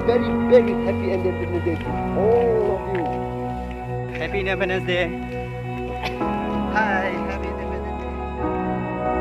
very, very happy Independence Day to all of you. Happy Independence Day. Hi, happy Independence Day.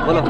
बोलो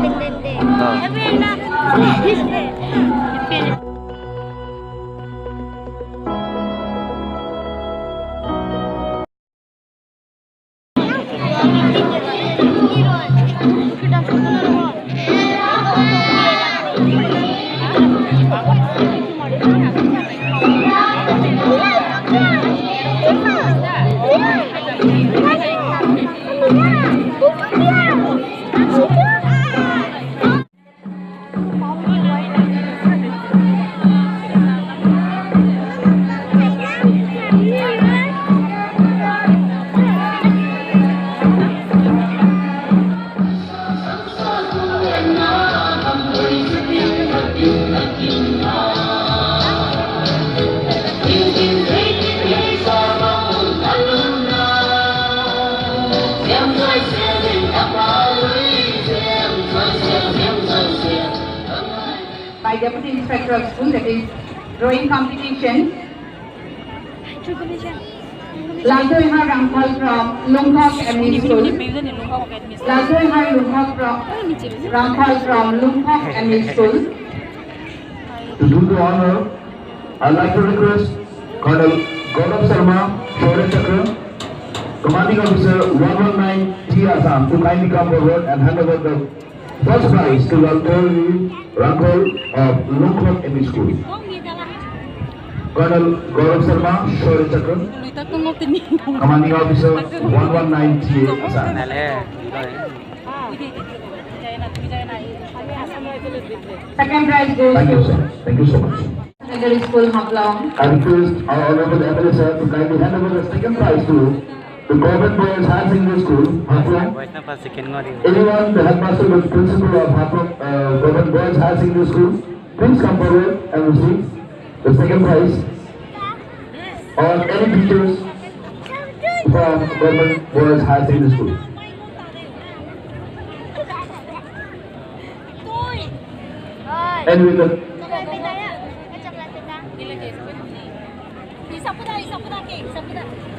by Deputy Inspector of School, that is drawing competition. Lazoiha Rangkal from Lungkok Academy School. Lazoiha Rangkal from Lungkok Academy School. To do the honor, I'd like to request Colonel Gaurav Sharma, Shaurya Chakra, Commanding Officer 119 T Assam, to kindly come forward and hand over the first prize to Rangkal of Lungkok Academy School. Colonel Gaurav Sharma, Shaurya Chakra, Commanding Officer 119 T Assam. Second prize goes Thank you, to sir. Thank you so much. Secondary School Haflong. I request our Honorable MLA sir to kindly hand over the second prize to the Government Boys Higher Secondary School, Haflong. Anyone, the headmaster or principal of Haflong Government Boys Higher Secondary School, please come forward and receive the second prize. Or any teachers from Government Boys Higher Secondary School. And with the Isa po na,